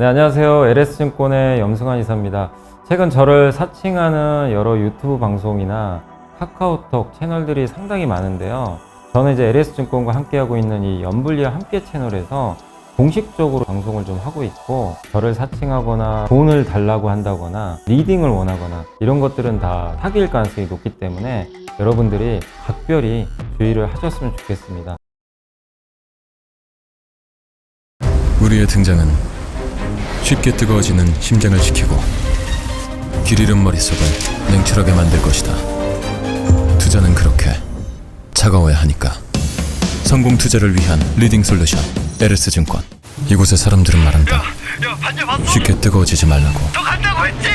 네, 안녕하세요. LS증권의 염승환 이사입니다. 최근 저를 사칭하는 여러 유튜브 방송이나 카카오톡 채널들이 상당히 많은데요. 저는 이제 LS증권과 함께하고 있는 이 연불리와 함께 채널에서 공식적으로 방송을 좀 하고 있고, 저를 사칭하거나 돈을 달라고 한다거나 리딩을 원하거나 이런 것들은 다 사기일 가능성이 높기 때문에 여러분들이 각별히 주의를 하셨으면 좋겠습니다. 우리의 등장은 쉽게 뜨거워지는 심장을 지키고 길 잃은 머릿속을 냉철하게 만들 것이다. 투자는 그렇게 차가워야 하니까. 성공 투자를 위한 리딩 솔루션 LS증권. 이곳의 사람들은 말한다. 쉽게 뜨거워지지 말라고. 더 간다고 했지?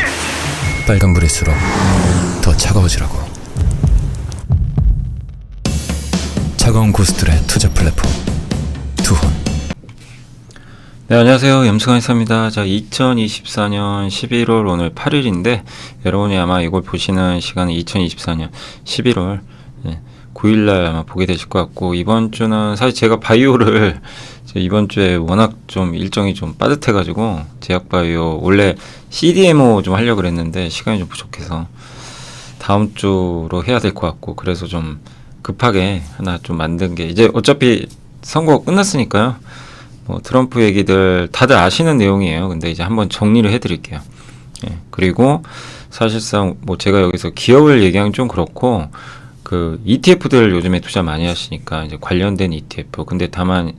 빨간불일수록 더 차가워지라고. 차가운 고수들의 투자 플랫폼 투혼. 네, 안녕하세요. 염승환 이사입니다. 자, 2024년 11월 오늘 8일인데 여러분이 아마 이걸 보시는 시간은 2024년 11월 9일날 아마 보게 되실 것 같고, 이번 주는 사실 제가 바이오를 이번 주에 워낙 좀 일정이 좀 빠듯해가지고 제약바이오 원래 CDMO 좀 하려고 그랬는데 시간이 좀 부족해서 다음 주로 해야 될 것 같고, 그래서 좀 급하게 하나 좀 만든 게, 이제 어차피 선거 끝났으니까요. 뭐 트럼프 얘기들 다들 아시는 내용이에요. 근데 이제 한번 정리를 해드릴게요. 그리고 사실상 뭐 제가 여기서 기업을 얘기하면 좀 그렇고, 그 ETF들 요즘에 투자 많이 하시니까 이제 관련된 ETF. 근데 다만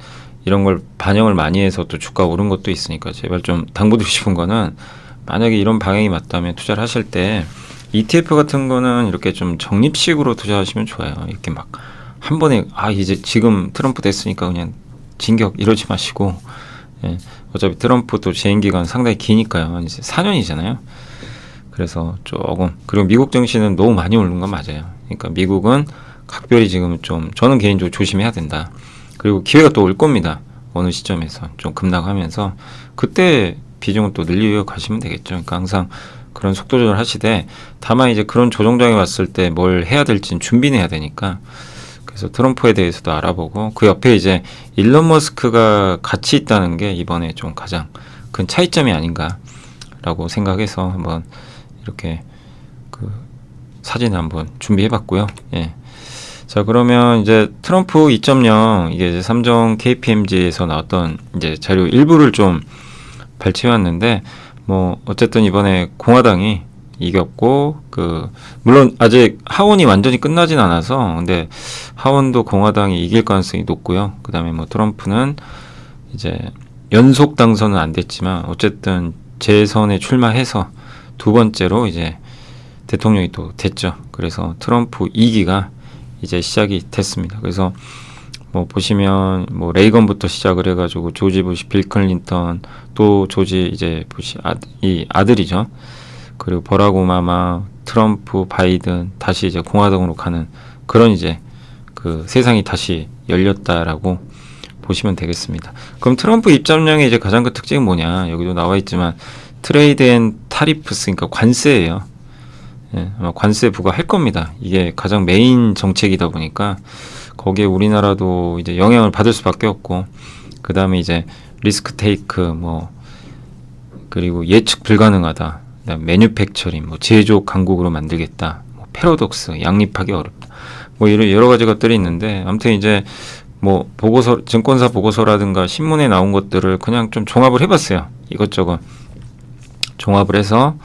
이런 걸 반영을 많이 해서 또 주가 오른 것도 있으니까 제발 좀 당부드리고 싶은 거는, 만약에 이런 방향이 맞다면 투자를 하실 때 ETF 같은 거는 이렇게 좀 적립식으로 투자하시면 좋아요. 이렇게 막 한 번에 이제 지금 트럼프 됐으니까 그냥 진격 이러지 마시고, 어차피 트럼프 또 재임 기간 상당히 기니까요. 이제 4년이잖아요. 그래서 조금, 그리고 미국 증시는 너무 많이 오른 건 맞아요. 그러니까 미국은 각별히 지금 좀 저는 개인적으로 조심해야 된다. 그리고 기회가 또 올 겁니다. 어느 시점에서 좀 급락하면서 그때 비중을 또 늘리려 가시면 되겠죠. 그러니까 항상 그런 속도 조절 하시되, 다만 이제 그런 조정장이 왔을 때 뭘 해야 될지는 준비는 해야 되니까, 그래서 트럼프에 대해서도 알아보고, 그 옆에 이제 일론 머스크가 같이 있다는 게 이번에 좀 가장 큰 차이점이 아닌가라고 생각해서 한번 이렇게 그 사진을 한번 준비해봤고요. 자, 그러면 이제 트럼프 2.0, 이게 이제 삼성 KPMG에서 나왔던 이제 자료 일부를 좀 발췌해왔는데, 뭐 어쨌든 이번에 공화당이 이겼고, 물론 아직 하원이 완전히 끝나진 않아서, 근데 하원도 공화당이 이길 가능성이 높고요. 그 다음에 뭐 트럼프는 이제 연속 당선은 안 됐지만 어쨌든 재선에 출마해서 두 번째로 이제 대통령이 또 됐죠. 그래서 트럼프 2기가 이제 시작이 됐습니다. 그래서 뭐 보시면 뭐 레이건부터 시작을 해가지고 조지 부시, 빌 클린턴, 또 조지 이제 부시 이 아들이죠. 그리고 버락 오바마, 트럼프, 바이든, 다시 이제 공화당으로 가는 그런 이제 그 세상이 다시 열렸다라고 보시면 되겠습니다. 그럼 트럼프 입장령의 이제 가장 큰 특징은 뭐냐? 여기도 나와 있지만 트레이드 앤 타리프스, 그러니까 관세예요. 아마 관세 부과할 겁니다. 이게 가장 메인 정책이다 보니까 거기에 우리나라도 이제 영향을 받을 수밖에 없고, 그 다음에 이제 리스크 테이크, 뭐 그리고 예측 불가능하다. 매뉴팩처링, 뭐 제조 강국으로 만들겠다, 뭐 패러독스, 양립하기 어렵다, 뭐 이런 여러 가지 것들이 있는데, 아무튼 이제 뭐 보고서, 증권사 보고서라든가 신문에 나온 것들을 그냥 좀 종합을 해봤어요. 이것저것 종합을 해서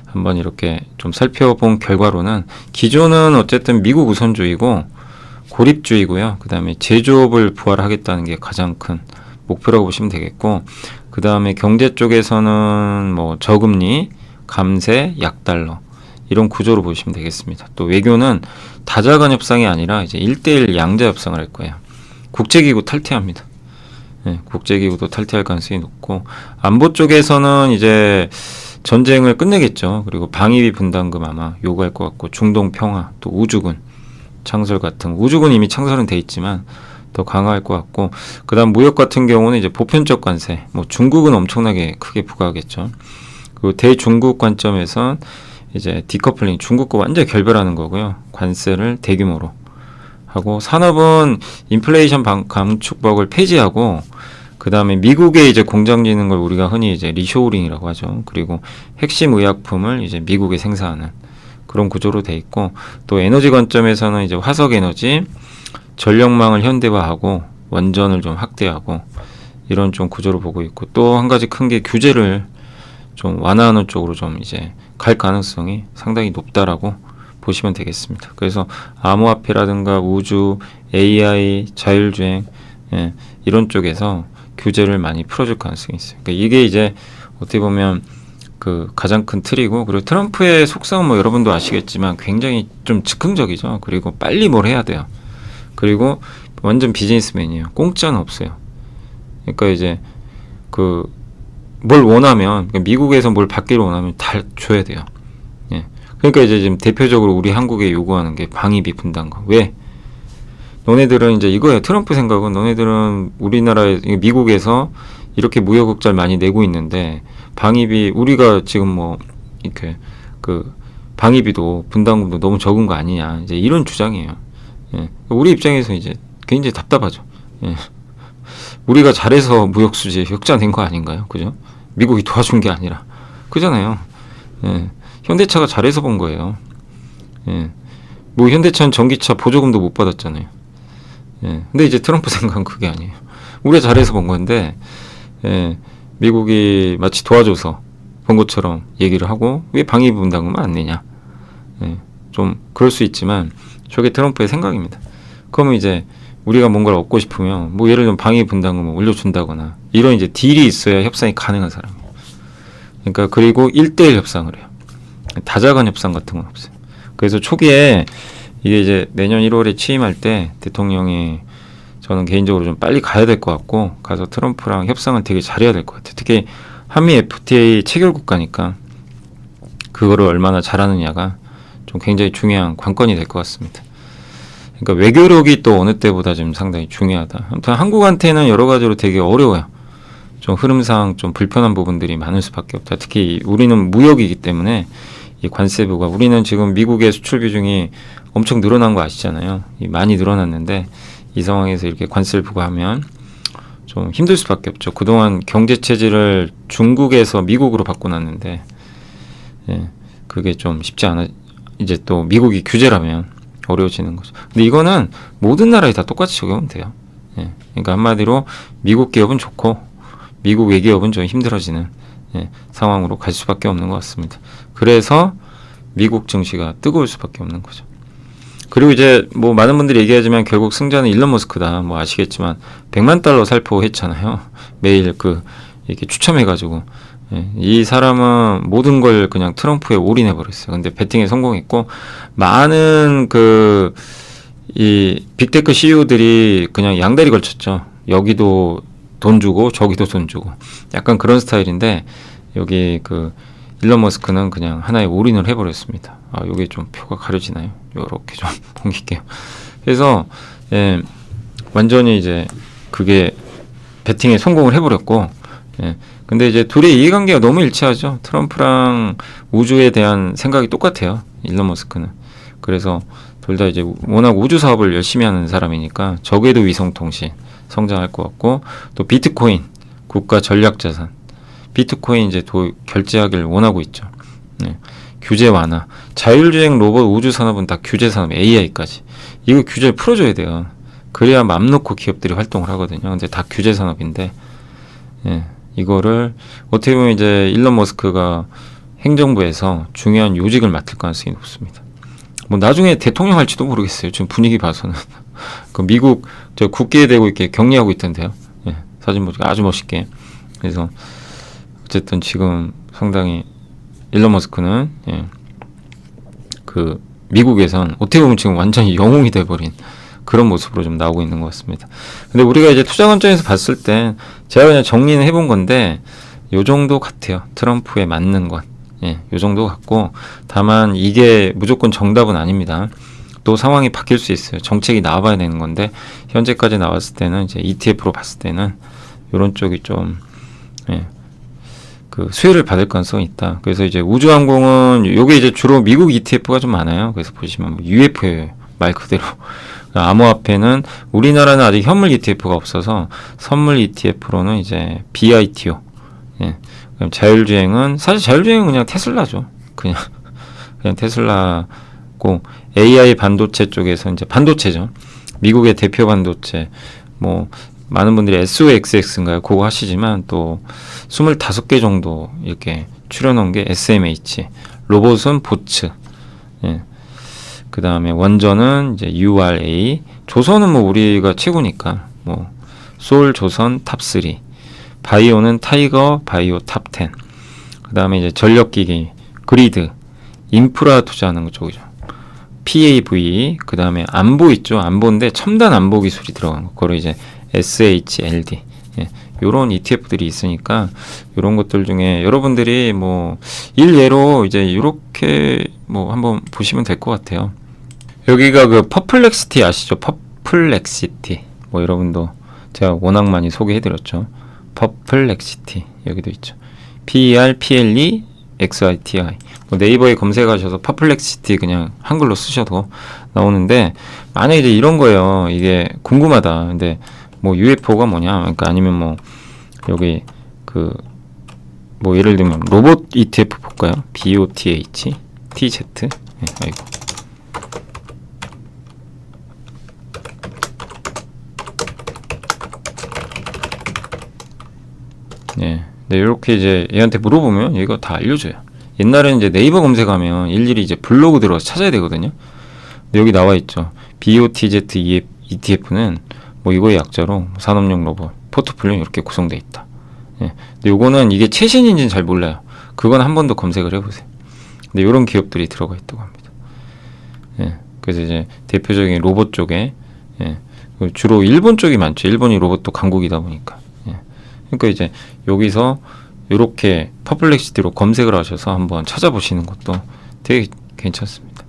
한번 이렇게 좀 살펴본 결과로는, 기존은 어쨌든 미국 우선주의고 고립주의고요. 그 다음에 제조업을 부활하겠다는 게 가장 큰 목표라고 보시면 되겠고, 그 다음에 경제 쪽에서는 뭐 저금리, 감세, 약달러 이런 구조로 보시면 되겠습니다. 또 외교는 다자간 협상이 아니라 이제 1대1 양자 협상을 할 거예요. 국제기구 탈퇴합니다. 국제기구도 탈퇴할 가능성이 높고, 안보 쪽에서는 이제 전쟁을 끝내겠죠. 그리고 방위비 분담금 아마 요구할 것 같고, 중동 평화, 또 우주군 창설 같은, 우주군 이미 창설은 돼 있지만 더 강화할 것 같고, 그 다음 무역 같은 경우는 이제 보편적 관세, 뭐 중국은 엄청나게 크게 부과하겠죠. 그리고 대중국 관점에선 이제 디커플링, 중국과 완전히 결별하는 거고요. 관세를 대규모로 하고, 산업은 인플레이션 감축법을 폐지하고, 그 다음에 미국에 이제 공장 짓는 걸 우리가 흔히 이제 리쇼어링이라고 하죠. 그리고 핵심 의약품을 이제 미국에 생산하는 그런 구조로 돼 있고, 또 에너지 관점에서는 이제 화석 에너지, 전력망을 현대화하고 원전을 좀 확대하고 이런 좀 구조를 보고 있고, 또 한 가지 큰 게 규제를 좀 완화하는 쪽으로 좀 이제 갈 가능성이 상당히 높다라고 보시면 되겠습니다. 그래서 암호화폐라든가 우주, AI, 자율주행, 예, 이런 쪽에서 규제를 많이 풀어줄 가능성이 있어요. 그러니까 이게 이제 어떻게 보면 그 가장 큰 틀이고, 그리고 트럼프의 속성은 뭐 여러분도 아시겠지만 굉장히 좀 즉흥적이죠. 그리고 빨리 뭘 해야 돼요. 그리고 완전 비즈니스맨이에요. 공짜는 없어요. 그러니까 이제 그 뭘 원하면, 그러니까 미국에서 뭘 받기를 원하면 다 줘야 돼요. 예. 그러니까 이제 지금 대표적으로 우리 한국에 요구하는 게 방위비 분담금. 왜? 너네들은 이제 이거예요. 트럼프 생각은 너네들은 우리나라에, 미국에서 이렇게 무역흑자를 많이 내고 있는데 방위비, 우리가 지금 뭐 이렇게 그 방위비도 분담금도 너무 적은 거 아니냐, 이제 이런 주장이에요. 예. 우리 입장에서 이제 굉장히 답답하죠. 예. 우리가 잘해서 무역 수지 흑자 낸 거 아닌가요? 그죠? 미국이 도와준 게 아니라, 그잖아요. 예. 현대차가 잘해서 본 거예요. 예. 뭐 현대차는 전기차 보조금도 못 받았잖아요. 예. 근데 이제 트럼프 생각은 그게 아니에요. 우리가 잘해서 본 건데, 예. 미국이 마치 도와줘서 본 것처럼 얘기를 하고 왜 방위비 분담금을 안 내냐. 예. 좀 그럴 수 있지만 저게 트럼프의 생각입니다. 그러면 이제 우리가 뭔가를 얻고 싶으면 뭐 예를 들면 방위비 분담금을 올려준다거나 이런 이제 딜이 있어야 협상이 가능한 사람이에요. 그러니까 그리고 1대1 협상을 해요. 다자간 협상 같은 건 없어요. 그래서 초기에 이게 이제 내년 1월에 취임할 때 대통령이, 저는 개인적으로 좀 빨리 가야 될 것 같고, 가서 트럼프랑 협상을 되게 잘해야 될 것 같아요. 특히 한미 FTA 체결 국가니까 그거를 얼마나 잘하느냐가 좀 굉장히 중요한 관건이 될 것 같습니다. 그러니까 외교력이 또 어느 때보다 좀 상당히 중요하다. 아무튼 한국한테는 여러 가지로 되게 어려워요. 좀 흐름상 좀 불편한 부분들이 많을 수밖에 없다. 특히 우리는 무역이기 때문에 이 관세부가, 우리는 지금 미국의 수출 비중이 엄청 늘어난 거 아시잖아요. 많이 늘어났는데 이 상황에서 이렇게 관세를 부과하면 좀 힘들 수밖에 없죠. 그동안 경제 체질을 중국에서 미국으로 바꿔놨는데, 예, 그게 좀 쉽지 않아. 이제 또 미국이 규제라면 어려워지는 거죠. 근데 이거는 모든 나라에 다 똑같이 적용하면 돼요. 예, 그러니까 한마디로 미국 기업은 좋고 미국 외기업은 좀 힘들어지는, 예, 상황으로 갈 수밖에 없는 것 같습니다. 그래서 미국 증시가 뜨거울 수밖에 없는 거죠. 그리고 이제 뭐 많은 분들이 얘기하지만 결국 승자는 일론 머스크다. 뭐 아시겠지만 100만 달러 살포했잖아요. 매일 그 이렇게 추첨해가지고. 예, 이 사람은 모든 걸 그냥 트럼프에 올인해 버렸어요. 근데 배팅에 성공했고, 많은 그 이 빅테크 CEO들이 그냥 양다리 걸쳤죠. 여기도 돈 주고 저기도 돈 주고 약간 그런 스타일인데, 여기 그 일론 머스크는 그냥 하나에 올인을 해버렸습니다. 아, 요게 좀 표가 가려지나요? 요렇게 좀 옮길게요. 그래서 예, 완전히 이제 그게 배팅에 성공을 해버렸고, 예, 근데 이제 둘의 이해관계가 너무 일치하죠. 트럼프랑 우주에 대한 생각이 똑같아요. 일론 머스크는. 그래서 둘 다 이제 워낙 우주 사업을 열심히 하는 사람이니까 저궤도 위성통신 성장할 것 같고, 또 비트코인 국가 전략자산, 비트코인 이제 결제하기를 원하고 있죠. 네. 규제 완화, 자율주행 로봇 우주 산업은 다 규제 산업, AI까지 이거 규제를 풀어줘야 돼요. 그래야 맘 놓고 기업들이 활동을 하거든요. 근데 다 규제 산업인데, 예, 이거를 어떻게 보면 이제 일론 머스크가 행정부에서 중요한 요직을 맡을 가능성이 높습니다. 뭐 나중에 대통령 할지도 모르겠어요. 지금 분위기 봐서는. 그 미국 저 국기에 대고 이렇게 격리하고 있던데요. 예, 사진 보니까 아주 멋있게. 그래서 어쨌든 지금 상당히 일론 머스크는, 예, 그 미국에선 어떻게 보면 지금 완전히 영웅이 돼버린 그런 모습으로 좀 나오고 있는 것 같습니다. 근데 우리가 이제 투자 관점에서 봤을 때 제가 그냥 정리는 해본 건데 요 정도 같아요. 트럼프에 맞는 건. 예, 요 정도 같고, 다만 이게 무조건 정답은 아닙니다. 또 상황이 바뀔 수 있어요. 정책이 나와봐야 되는 건데 현재까지 나왔을 때는 이제 ETF로 봤을 때는 요런 쪽이 좀, 예, 그 수혜를 받을 가능성이 있다. 그래서 이제 우주항공은 요게 이제 주로 미국 ETF가 좀 많아요. 그래서 보시면 뭐 UFO예요. 말 그대로. 암호화폐는 우리나라는 아직 현물 ETF가 없어서 선물 ETF로는 이제 BITO. 예. 그럼 자율주행은 사실 자율주행은 그냥 테슬라죠. 그냥 테슬라고 AI 반도체 쪽에서 이제 반도체죠. 미국의 대표 반도체 뭐 많은 분들이 SOXX인가요? 그거 하시지만 또 25개 정도 이렇게 추려놓은 게 SMH, 로봇은 보츠, 예. 그 다음에 원전은 이제 URA, 조선은 뭐 우리가 최고니까 뭐 소울 조선 탑3, 바이오는 타이거 바이오 탑10, 그 다음에 이제 전력기기 그리드, 인프라 투자하는 쪽이죠. PAV, 그 다음에 안보 있죠. 안보인데 첨단 안보 기술이 들어간 거. 그걸 이제 SHLD. 예, 요런 ETF들이 있으니까 요런 것들 중에 여러분들이 뭐 일례로 이제 요렇게 뭐 한번 보시면 될 것 같아요. 여기가 그 퍼플렉시티 아시죠? 퍼플렉시티. 뭐 여러분도 제가 워낙 많이 소개해드렸죠. 퍼플렉시티 여기도 있죠. PERPLEXITI. 뭐 네이버에 검색하셔서 퍼플렉시티 그냥 한글로 쓰셔도 나오는데 만약에 이제 이런 거예요. 이게 궁금하다. 근데 뭐 UFO가 뭐냐? 그러니까 아니면 뭐 여기 그 뭐 예를 들면 로봇 ETF 볼까요? BOTH TZ. 네, 아이고. 네. 네, 이렇게 이제 얘한테 물어보면 얘가 다 알려줘요. 옛날에는 이제 네이버 검색하면 일일이 이제 블로그 들어가서 찾아야 되거든요. 근데 여기 나와 있죠. BOTZ ETF는 뭐 이거의 약자로 산업용 로봇 포트폴리오 이렇게 구성되어 있다. 예. 근데 요거는 이게 최신인지는 잘 몰라요. 그건 한 번 더 검색을 해보세요. 근데 이런 기업들이 들어가 있다고 합니다. 예. 그래서 이제 대표적인 로봇 쪽에 예. 주로 일본 쪽이 많죠. 일본이 로봇도 강국이다 보니까. 예. 그러니까 이제 여기서 이렇게 퍼플렉시티로 검색을 하셔서 한번 찾아보시는 것도 되게 괜찮습니다.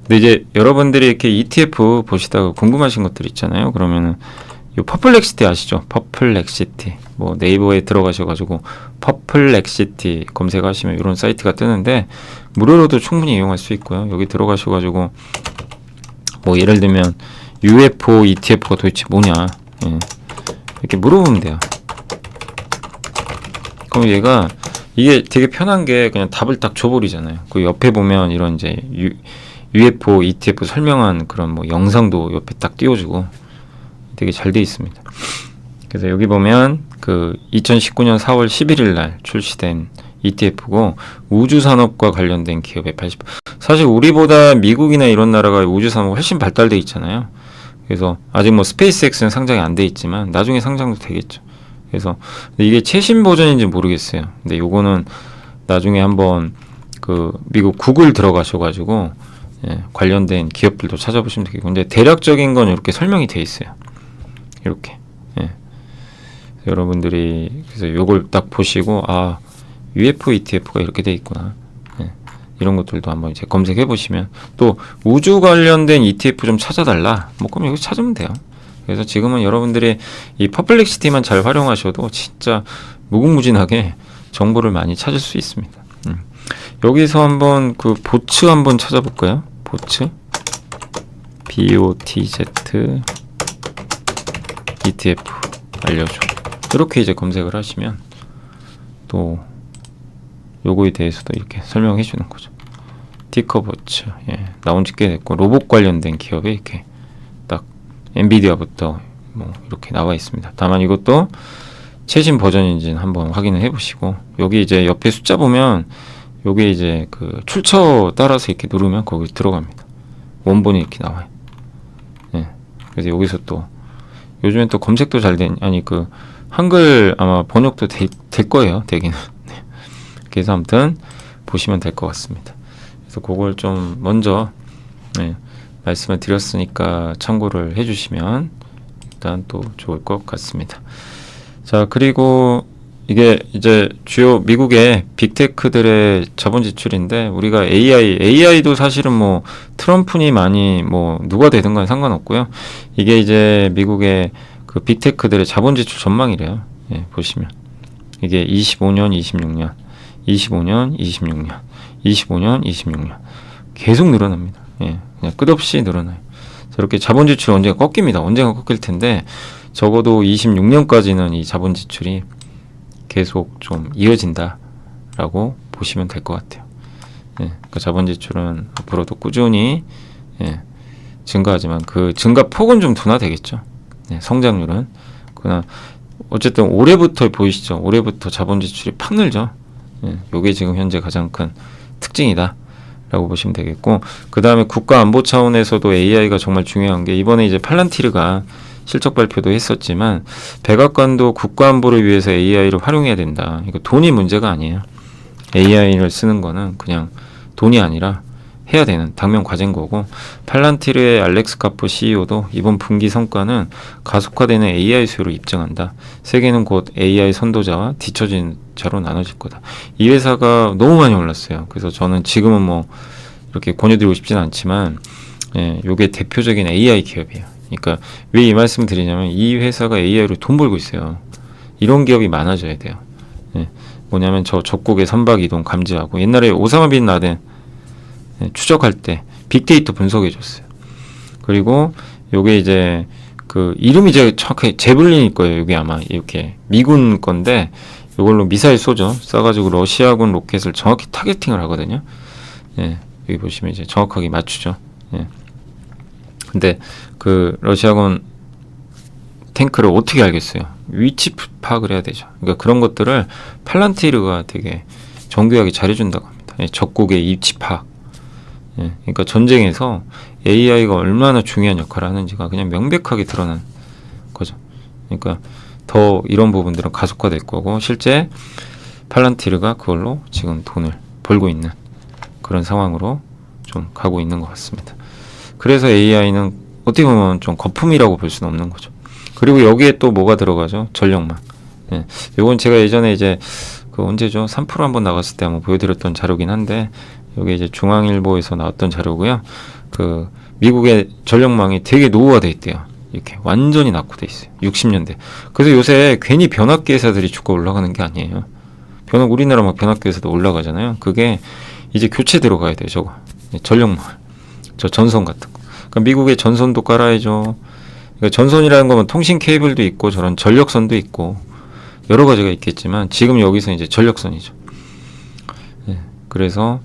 근데 이제 여러분들이 이렇게 ETF 보시다가 궁금하신 것들 있잖아요. 그러면은 요 퍼플렉시티 아시죠? 퍼플렉시티. 뭐 네이버에 들어가셔가지고 퍼플렉시티 검색하시면 이런 사이트가 뜨는데 무료로도 충분히 이용할 수 있고요. 여기 들어가셔가지고 뭐 예를 들면 UFO ETF가 도대체 뭐냐 예. 이렇게 물어보면 돼요. 그럼 얘가 이게 되게 편한 게 그냥 답을 딱 줘버리잖아요. 그 옆에 보면 이런 이제 UFO ETF 설명한 그런 뭐 영상도 옆에 딱 띄워주고 되게 잘 돼 있습니다. 그래서 여기 보면 그 2019년 4월 11일 날 출시된 ETF고 우주산업과 관련된 기업의 80%. 사실 우리보다 미국이나 이런 나라가 우주산업 훨씬 발달돼 있잖아요. 그래서 아직 뭐 스페이스X는 상장이 안 돼 있지만 나중에 상장도 되겠죠. 그래서 이게 최신 버전인지 모르겠어요. 근데 요거는 나중에 한번 그 미국 구글 들어가셔가지고 예, 관련된 기업들도 찾아보시면 되겠고, 근데 대략적인 건 이렇게 설명이 돼 있어요. 이렇게. 예. 여러분들이 그래서 요걸 딱 보시고 아 UFO ETF가 이렇게 돼 있구나. 예. 이런 것들도 한번 이제 검색해 보시면 또 우주 관련된 ETF 좀 찾아달라. 뭐 그럼 여기 찾으면 돼요. 그래서 지금은 여러분들이 이 퍼플렉시티만 잘 활용하셔도 진짜 무궁무진하게 정보를 많이 찾을 수 있습니다. 여기서 한번 그 보츠 한번 찾아볼까요? 보츠 BOTZ ETF 알려줘. 이렇게 이제 검색을 하시면 또 요거에 대해서도 이렇게 설명해 주는 거죠. 티커보츠 예, 나온 지 꽤 됐고 로봇 관련된 기업에 이렇게 딱 엔비디아부터 뭐 이렇게 나와 있습니다. 다만 이것도 최신 버전인지는 한번 확인을 해보시고 여기 이제 옆에 숫자 보면 요게 이제 그 출처 따라서 이렇게 누르면 거기 들어갑니다. 원본이 이렇게 나와요. 예. 그래서 여기서 또 요즘엔 또 검색도 잘 된 아니 그 한글 아마 번역도 될 거예요. 되기는. 네. 그래서 아무튼 보시면 될 것 같습니다. 그래서 그걸 좀 먼저 말씀을 드렸으니까 참고를 해주시면 일단 또 좋을 것 같습니다. 자, 그리고 이게 이제 주요 미국의 빅테크들의 자본 지출인데, 우리가 AI도 사실은 뭐 트럼프니 많이 뭐 누가 되든 간 상관없고요. 이게 이제 미국의 그 빅테크들의 자본 지출 전망이래요. 보시면 이게 25년, 26년, 25년, 26년, 25년, 26년 계속 늘어납니다. 그냥 끝없이 늘어나요. 저렇게 자본 지출이 언젠가 꺾입니다. 언젠가 꺾일 텐데 적어도 26년까지는 이 자본 지출이 계속 좀 이어진다라고 보시면 될 것 같아요. 그러니까 자본 지출은 앞으로도 꾸준히 증가하지만 그 증가 폭은 좀 둔화되겠죠. 성장률은. 그러나 어쨌든 올해부터 보이시죠? 올해부터 자본 지출이 팍 늘죠. 요게 지금 현재 가장 큰 특징이다 라고 보시면 되겠고, 그 다음에 국가 안보 차원에서도 AI가 정말 중요한 게, 이번에 이제 팔란티르가 실적 발표도 했었지만 백악관도 국가 안보를 위해서 AI를 활용해야 된다. 이거 돈이 문제가 아니에요. AI를 쓰는 거는 그냥 돈이 아니라 해야 되는 당면 과제인 거고, 팔란티르의 알렉스 카프 CEO도 이번 분기 성과는 가속화되는 AI 수요를 입증한다. 세계는 곧 AI 선도자와 뒤처진 자로 나눠질 거다. 이 회사가 너무 많이 올랐어요. 그래서 저는 지금은 뭐 이렇게 권유드리고 싶지는 않지만 요게 대표적인 AI 기업이에요. 그러니까 왜 이 말씀을 드리냐면, 이 회사가 AI로 돈 벌고 있어요. 이런 기업이 많아져야 돼요. 뭐냐면 저 적국의 선박 이동 감지하고, 옛날에 오사마 빈 라덴 추적할 때 빅데이터 분석해 줬어요. 그리고 요게 이제 그 이름이 이제 정확하게 제블린일 거예요. 이게 아마 이렇게 미군 건데, 이걸로 미사일 쏘죠. 쏴가지고 러시아군 로켓을 정확히 타겟팅을 하거든요. 여기 보시면 이제 정확하게 맞추죠. 근데 그 러시아군 탱크를 어떻게 알겠어요? 위치 파악을 해야 되죠. 그러니까 그런 것들을 팔란티르가 되게 정교하게 잘해준다고 합니다. 적국의 위치 파악. 그러니까 전쟁에서 AI가 얼마나 중요한 역할을 하는지가 그냥 명백하게 드러난 거죠. 그러니까 더 이런 부분들은 가속화될 거고, 실제 팔란티르가 그걸로 지금 돈을 벌고 있는 그런 상황으로 좀 가고 있는 것 같습니다. 그래서 AI는 어떻게 보면 좀 거품이라고 볼 수는 없는 거죠. 그리고 여기에 또 뭐가 들어가죠? 전력망. 요건 제가 예전에 이제 그 언제죠? 3프로 한번 나갔을 때 한번 보여드렸던 자료긴 한데, 여기 이제 중앙일보에서 나왔던 자료고요. 그 미국의 전력망이 되게 노후화돼 있대요. 이렇게 완전히 낙후돼 있어요. 60년대. 그래서 요새 괜히 변압기 회사들이 주가 올라가는 게 아니에요. 우리나라 막 변압기 회사도 올라가잖아요. 그게 이제 교체 들어가야 돼요. 저거 전력망, 저 전선 같은 거. 그러니까 미국의 전선도 깔아야죠. 그러니까 전선이라는 거면 통신 케이블도 있고 저런 전력선도 있고 여러 가지가 있겠지만, 지금 여기서 이제 전력선이죠. 그래서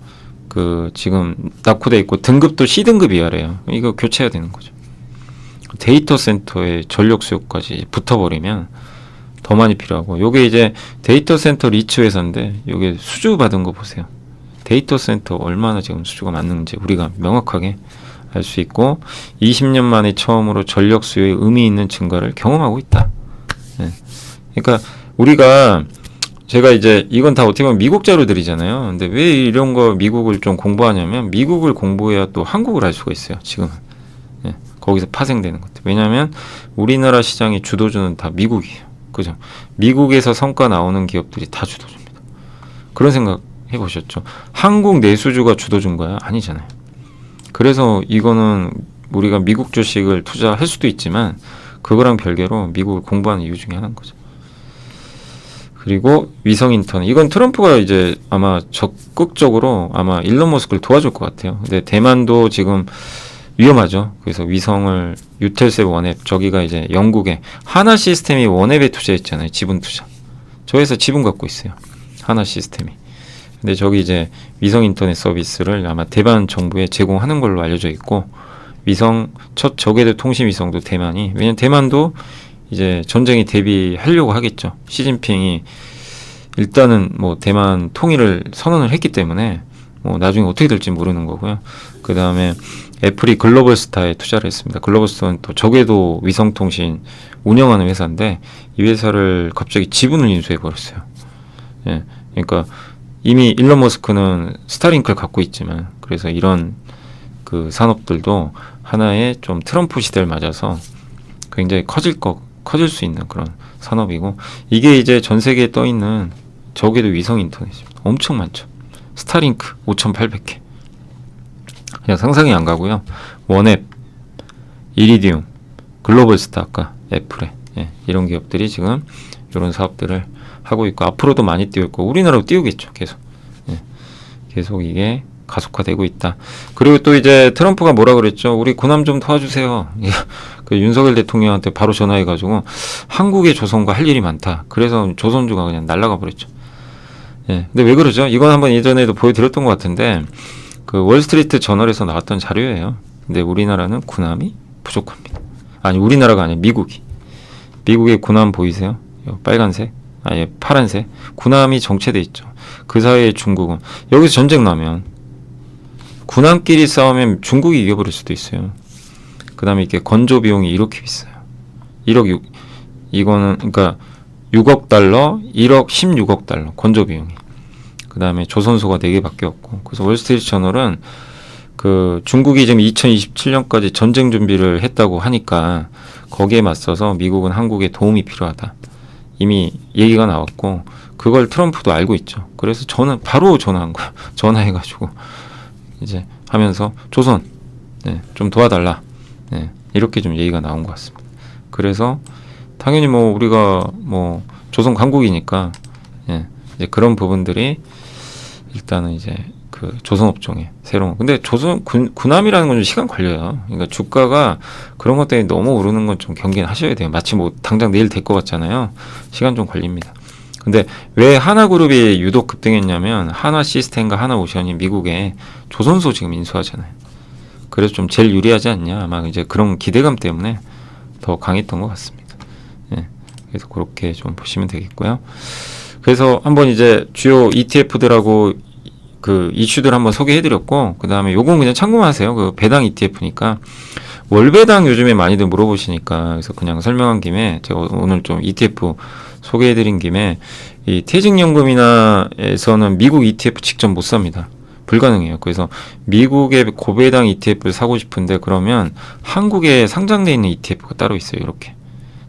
그 지금 낙후돼 있고 등급도 C등급 이하래요. 이거 교체해야 되는 거죠. 데이터 센터에 전력 수요까지 붙어버리면 더 많이 필요하고, 요게 이제 데이터 센터 리츠 회사인데 요게 수주 받은 거 보세요. 데이터 센터 얼마나 지금 수주가 맞는지 우리가 명확하게 알 수 있고, 20년 만에 처음으로 전력 수요에 의미 있는 증가를 경험하고 있다. 그러니까 우리가, 제가 이제 이건 다 어떻게 보면 미국 자료들이잖아요. 근데 왜 이런 거 미국을 좀 공부하냐면, 미국을 공부해야 또 한국을 알 수가 있어요. 지금은. 거기서 파생되는 것들. 왜냐하면 우리나라 시장의 주도주는 다 미국이에요. 그죠? 미국에서 성과 나오는 기업들이 다 주도주입니다. 그런 생각 해보셨죠? 한국 내수주가 주도주인가요? 아니잖아요. 그래서 이거는 우리가 미국 주식을 투자할 수도 있지만, 그거랑 별개로 미국을 공부하는 이유 중에 하나인 거죠. 그리고 위성 인터넷. 이건 트럼프가 이제 아마 적극적으로 아마 일론 머스크를 도와줄 것 같아요. 근데 대만도 지금 위험하죠. 그래서 위성을 유텔셉 원앱, 저기가 이제 영국의 하나 시스템이 원앱에 투자했잖아요. 지분 투자. 저 회사 지분 갖고 있어요. 하나 시스템이. 근데 저기 이제 위성 인터넷 서비스를 아마 대만 정부에 제공하는 걸로 알려져 있고, 위성 첫 저궤도 통신 위성도 대만이, 왜냐면 대만도 이제 전쟁에 대비하려고 하겠죠. 시진핑이 일단은 뭐 대만 통일을 선언을 했기 때문에 뭐 나중에 어떻게 될지 모르는 거고요. 그 다음에 애플이 글로벌스타에 투자를 했습니다. 글로벌스타는 또 저궤도 위성통신 운영하는 회사인데, 이 회사를 갑자기 지분을 인수해 버렸어요. 그러니까 이미 일론 머스크는 스타링크를 갖고 있지만, 그래서 이런 그 산업들도 하나의 좀 트럼프 시대를 맞아서 굉장히 커질 수 있는 그런 산업이고, 이게 이제 전 세계에 떠 있는 적어도 위성 인터넷입니다. 엄청 많죠. 스타링크 5,800개. 그냥 상상이 안 가고요. 원앱, 이리디움, 글로벌스타, 아까 애플에, 예, 이런 기업들이 지금 이런 사업들을 하고 있고, 앞으로도 많이 띄우고 우리나라도 띄우겠죠. 계속. 예, 계속 이게 가속화되고 있다. 그리고 또 이제 트럼프가 뭐라 그랬죠? 우리 군함 좀 도와주세요. 그 윤석열 대통령한테 바로 전화해가지고 한국의 조선과 할 일이 많다. 그래서 조선주가 그냥 날아가 버렸죠. 예. 근데 왜 그러죠? 이건 한번 예전에도 보여드렸던 것 같은데, 그 월스트리트 저널에서 나왔던 자료예요. 근데 우리나라는 군함이 부족합니다. 아니, 우리나라가 아니라 미국의 군함 보이세요? 빨간색, 아니 파란색 군함이 정체돼 있죠. 그 사이에 중국은, 여기서 전쟁 나면 군함끼리 싸우면 중국이 이겨버릴 수도 있어요. 그 다음에 이게 건조 비용이 이렇게 비싸요. 1억 6, 이거는 그러니까 6억 달러, 1억 16억 달러 건조 비용이. 그 다음에 조선소가 4개밖에 없고. 그래서 월스트리트 저널은 그 중국이 지금 2027년까지 전쟁 준비를 했다고 하니까 거기에 맞서서 미국은 한국에 도움이 필요하다. 이미 얘기가 나왔고, 그걸 트럼프도 알고 있죠. 그래서 저는 바로 전화한 거야. 전화해가지고 이제 하면서 조선, 네, 좀 도와달라. 네, 이렇게 좀 얘기가 나온 것 같습니다. 그래서 당연히 뭐 우리가 뭐 조선 강국이니까, 예, 이제 그런 부분들이 일단은 이제 그 조선 업종에 새로운, 근데 조선 군함이라는 건 좀 시간 걸려요. 그러니까 주가가 그런 것 때문에 너무 오르는 건 좀 경계는 하셔야 돼요. 마치 뭐 당장 내일 될 것 같잖아요. 시간 좀 걸립니다. 근데 왜 하나그룹이 유독 급등했냐면, 하나 시스템과 하나 오션이 미국에 조선소 지금 인수하잖아요. 그래서 좀 제일 유리하지 않냐, 아마 이제 그런 기대감 때문에 더 강했던 것 같습니다. 예, 그래서 그렇게 좀 보시면 되겠고요. 그래서 한번 이제 주요 ETF들하고 그 이슈들 한번 소개해드렸고, 그 다음에 요건 그냥 참고만 하세요. 그 배당 ETF니까. 월배당 요즘에 많이들 물어보시니까, 그래서 그냥 설명한 김에 제가 오늘 좀 ETF 소개해드린 김에, 이 퇴직연금이나에서는 미국 ETF 직접 못 삽니다. 불가능해요. 그래서 미국의 고배당 ETF를 사고 싶은데, 그러면 한국에 상장되어 있는 ETF가 따로 있어요. 이렇게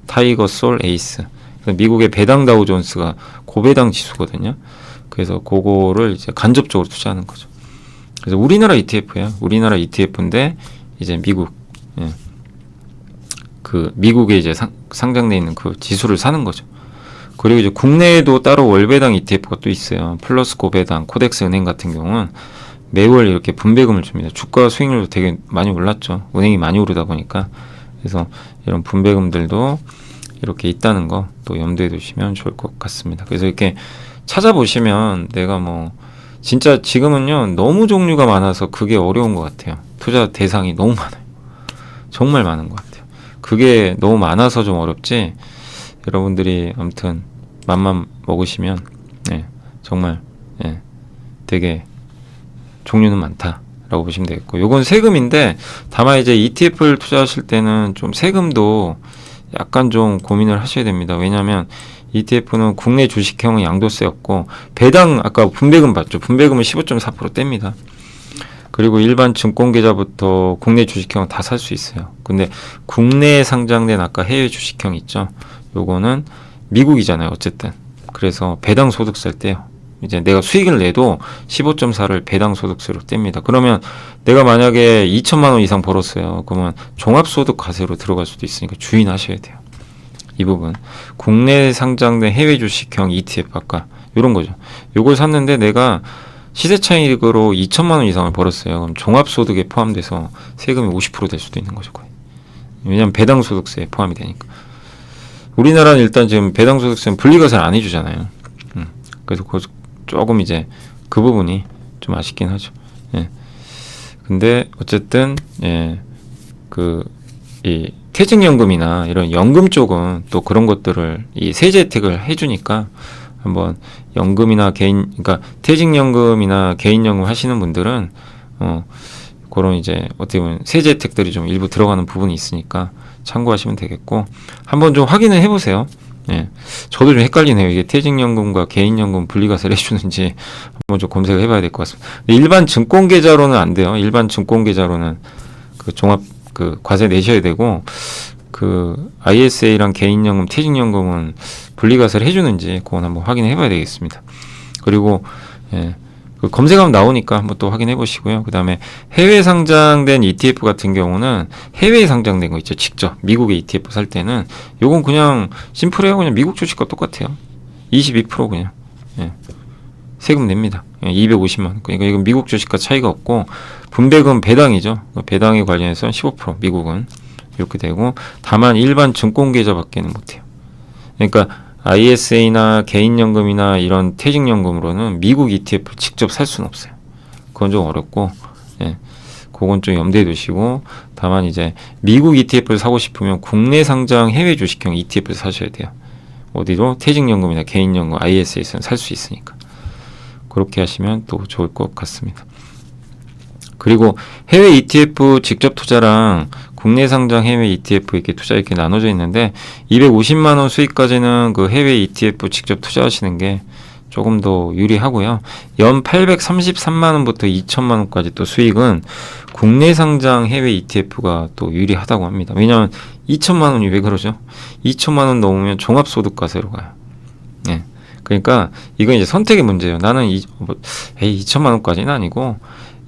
타이거 솔 에이스. 미국의 배당 다우존스가 고배당 지수거든요. 그래서 그거를 이제 간접적으로 투자하는 거죠. 그래서 우리나라 ETF예요. 우리나라 ETF인데 이제 미국, 예, 그 미국에 이제 상장되어 있는 그 지수를 사는 거죠. 그리고 이제 국내에도 따로 월배당 ETF가 또 있어요. 플러스 고배당, 코덱스 은행 같은 경우는 매월 이렇게 분배금을 줍니다. 주가 수익률도 되게 많이 올랐죠. 은행이 많이 오르다 보니까. 그래서 이런 분배금들도 이렇게 있다는 거 또 염두에 두시면 좋을 것 같습니다. 그래서 이렇게 찾아보시면, 내가 뭐 진짜 지금은요 너무 종류가 많아서 그게 어려운 것 같아요. 투자 대상이 너무 많아요. 정말 많은 것 같아요. 그게 너무 많아서 좀 어렵지, 여러분들이 아무튼 맘만 먹으시면, 네, 정말, 네, 되게 종류는 많다라고 보시면 되겠고, 요건 세금인데, 다만 이제 ETF를 투자하실 때는 좀 세금도 약간 좀 고민을 하셔야 됩니다. 왜냐하면 ETF는 국내 주식형은 양도세 없고, 배당 아까 분배금 봤죠. 분배금은 15.4% 뗍니다. 그리고 일반 증권 계좌부터 국내 주식형은 다 살 수 있어요. 근데 국내에 상장된 아까 해외 주식형 있죠. 요거는 미국이잖아요. 어쨌든. 그래서 배당 소득세를 떼요. 이제 내가 수익을 내도 15.4를 배당 소득세로 뗍니다. 그러면 내가 만약에 2천만 원 이상 벌었어요. 그러면 종합소득 과세로 들어갈 수도 있으니까 주의하셔야 돼요. 이 부분. 국내에 상장된 해외 주식형 ETF 아까 이런 거죠. 요걸 샀는데 내가 시세 차익으로 2천만 원 이상을 벌었어요. 그럼 종합소득에 포함돼서 세금이 50% 될 수도 있는 거죠. 거의. 왜냐하면 배당 소득세에 포함이 되니까. 우리나라는 일단 지금 배당 소득세는 분리과세를 안 해주잖아요. 그래서 조금 이제 그 부분이 좀 아쉽긴 하죠. 예. 근데 어쨌든, 예, 이 퇴직연금이나 이런 연금 쪽은 또 그런 것들을 이 세제 혜택을 해주니까, 한번 연금이나 그러니까 퇴직연금이나 개인연금 하시는 분들은 그런 이제 어떻게 보면 세제 혜택들이 좀 일부 들어가는 부분이 있으니까 참고하시면 되겠고, 한번 좀 확인을 해보세요. 예. 저도 좀 헷갈리네요. 이게 퇴직연금과 개인연금 분리과세를 해주는지 한번 좀 검색을 해봐야 될 것 같습니다. 일반 증권계좌로는 안 돼요. 일반 증권계좌로는 그 종합 그 과세 내셔야 되고, 그 ISA랑 개인연금, 퇴직연금은 분리과세를 해주는지 그건 한번 확인해 봐야 되겠습니다. 그리고 예. 그 검색하면 나오니까 한번 또 확인해 보시고요. 그 다음에 해외 상장된 ETF 같은 경우는 해외에 상장된 거 있죠. 직접 미국의 ETF 살 때는 요건 그냥 심플해요. 그냥 미국 주식과 똑같아요. 22% 그냥 예. 세금 냅니다. 예, 250만 원. 그러니까 이건 미국 주식과 차이가 없고, 분배금 배당이죠. 배당에 관련해서 15% 미국은 이렇게 되고, 다만 일반 증권 계좌밖에는 못해요. 그러니까 ISA나 개인연금이나 이런 퇴직연금으로는 미국 ETF 직접 살 수는 없어요. 그건 좀 어렵고, 예, 그건 좀 염두에 두시고, 다만 이제 미국 ETF를 사고 싶으면 국내 상장 해외 주식형 ETF를 사셔야 돼요. 어디로? 퇴직연금이나 개인연금, ISA에서는 살 수 있으니까. 그렇게 하시면 또 좋을 것 같습니다. 그리고 해외 ETF 직접 투자랑 국내 상장 해외 ETF 이렇게 투자 이렇게 나눠져 있는데, 250만 원 수익까지는 그 해외 ETF 직접 투자하시는 게 조금 더 유리하고요. 연 833만 원부터 2천만 원까지 또 수익은 국내 상장 해외 ETF가 또 유리하다고 합니다. 왜냐하면 2천만 원이 왜 그러죠? 2천만 원 넘으면 종합소득과세로 가요. 예. 그러니까 이건 이제 선택의 문제예요. 나는 2천만 원까지는 아니고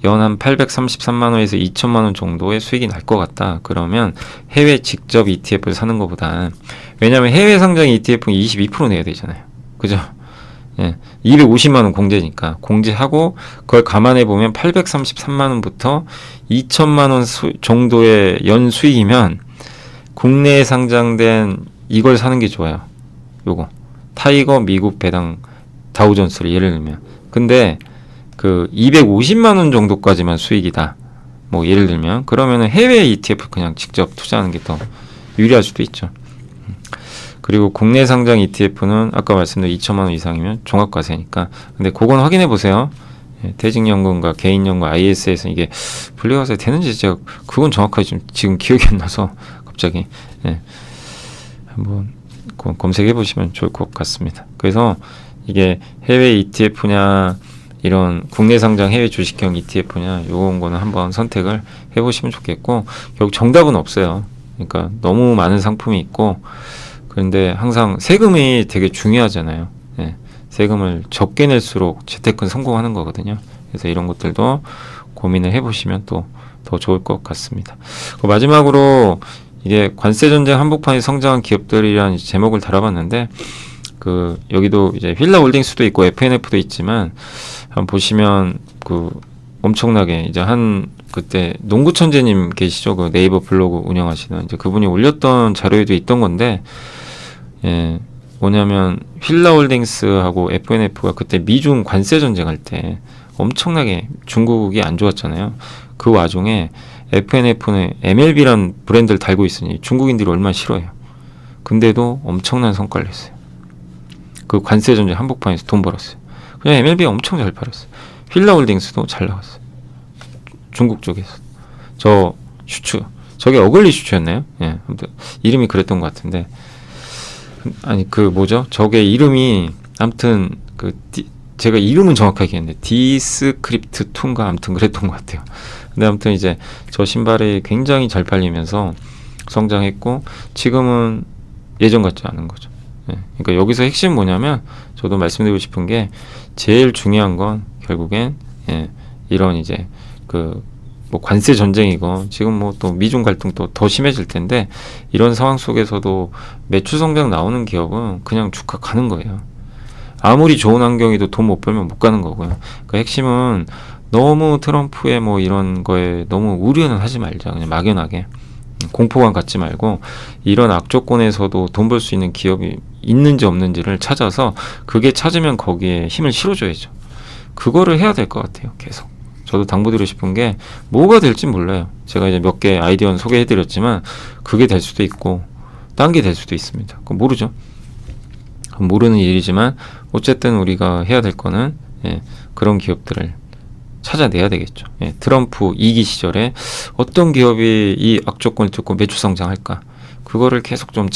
연 한 833만 원에서 2천만 원 정도의 수익이 날 것 같다. 그러면 해외 직접 ETF를 사는 것보다, 왜냐하면 해외 상장 ETF는 22% 내야 되잖아요. 그죠? 예, 250만 원 공제니까 공제하고 그걸 감안해 보면 833만 원부터 2천만 원 정도의 연 수익이면 국내에 상장된 이걸 사는 게 좋아요. 요거 타이거 미국 배당 다우존스를 예를 들면. 근데 그 250만 원 정도까지만 수익이다. 뭐 예를 들면 그러면은 해외 ETF 그냥 직접 투자하는 게 더 유리할 수도 있죠. 그리고 국내 상장 ETF는 아까 말씀드린 2천만 원 이상이면 종합과세니까. 근데 그건 확인해 보세요. 예, 퇴직연금과 개인연금 IS에서 이게 분리과세 되는지 제가 그건 정확하게 지금 기억이 안 나서 갑자기 예, 한번 검색해 보시면 좋을 것 같습니다. 그래서 이게 해외 ETF냐 이런 국내 상장 해외 주식형 ETF냐 요런 거는 한번 선택을 해보시면 좋겠고, 결국 정답은 없어요. 그러니까 너무 많은 상품이 있고, 그런데 항상 세금이 되게 중요하잖아요. 예, 세금을 적게 낼수록 재테크는 성공하는 거거든요. 그래서 이런 것들도 고민을 해보시면 또 더 좋을 것 같습니다. 마지막으로 이게 관세전쟁 한복판에 성장한 기업들이라는 제목을 달아봤는데, 그 여기도 이제 휠라홀딩스도 있고 FNF도 있지만 한번 보시면 그 엄청나게 이제 한 그때 농구천재님 계시죠? 그 네이버 블로그 운영하시는 이제 그분이 올렸던 자료에도 있던 건데, 예, 뭐냐면 휠라홀딩스하고 FNF가 그때 미중 관세 전쟁할 때 엄청나게 중국이 안 좋았잖아요. 그 와중에 FNF는 MLB란 브랜드를 달고 있으니 중국인들이 얼마나 싫어해요. 근데도 엄청난 성과를 냈어요. 그 관세 전쟁 한복판에서 돈 벌었어요. 그냥 MLB가 엄청 잘 팔았어요. 휠라홀딩스도 잘 나갔어요. 중국 쪽에서. 저 슈츠, 저게 어글리 슈츠였나요? 예, 아무튼 이름이 그랬던 것 같은데, 아니 그 뭐죠? 저게 이름이 아무튼 그 제가 이름은 정확하게 했는데 디스크립트 2인가 아무튼 그랬던 것 같아요. 근데 아무튼 이제 저 신발이 굉장히 잘 팔리면서 성장했고 지금은 예전 같지 않은 거죠. 예, 그러니까 여기서 핵심 뭐냐면, 저도 말씀드리고 싶은 게 제일 중요한 건 결국엔 예, 이런 이제 그 뭐 관세 전쟁이고 지금 뭐 또 미중 갈등도 더 심해질 텐데, 이런 상황 속에서도 매출 성장 나오는 기업은 그냥 주가 가는 거예요. 아무리 좋은 환경이도 돈 못 벌면 못 가는 거고요. 그 핵심은 너무 트럼프의 뭐 이런 거에 너무 우려는 하지 말자. 그냥 막연하게 공포감 갖지 말고, 이런 악조건에서도 돈 벌 수 있는 기업이 있는지 없는지를 찾아서 그게 찾으면 거기에 힘을 실어줘야죠. 그거를 해야 될 것 같아요. 계속. 저도 당부드리고 싶은 게 뭐가 될지 몰라요. 제가 이제 몇 개 아이디어는 소개해드렸지만 그게 될 수도 있고 딴 게 될 수도 있습니다. 그건 모르죠. 그건 모르는 일이지만 어쨌든 우리가 해야 될 거는 예, 그런 기업들을 찾아내야 되겠죠. 예, 트럼프 2기 시절에 어떤 기업이 이 악조건을 뚫고 매출 성장할까? 그거를 계속 좀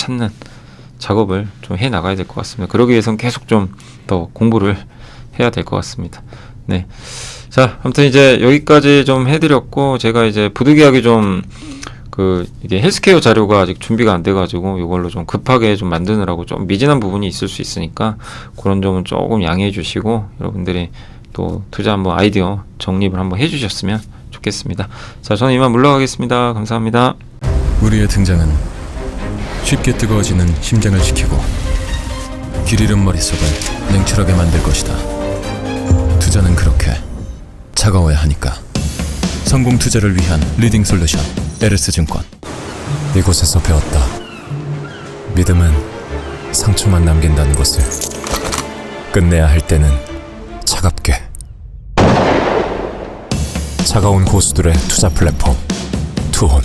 작업을 좀 해 나가야 될 것 같습니다. 그러기 위해서는 계속 좀 더 공부를 해야 될 것 같습니다. 네. 자, 아무튼 이제 여기까지 좀 해드렸고, 제가 이제 부득이하게 좀 이게 헬스케어 자료가 아직 준비가 안 돼가지고 이걸로 좀 급하게 좀 만드느라고 좀 미진한 부분이 있을 수 있으니까 그런 점은 조금 양해해 주시고, 여러분들이 또 투자 한번 아이디어 정립을 한번 해주셨으면 좋겠습니다. 자, 저는 이만 물러가겠습니다. 감사합니다. 우리의 등장은 쉽게 뜨거워지는 심장을 지키고 길 잃은 머릿속을 냉철하게 만들 것이다. 투자는 그렇게 차가워야 하니까. 성공 투자를 위한 리딩 솔루션 에르스증권. 이곳에서 배웠다. 믿음은 상처만 남긴다는 것을. 끝내야 할 때는 차갑게. 차가운 고수들의 투자 플랫폼 투혼.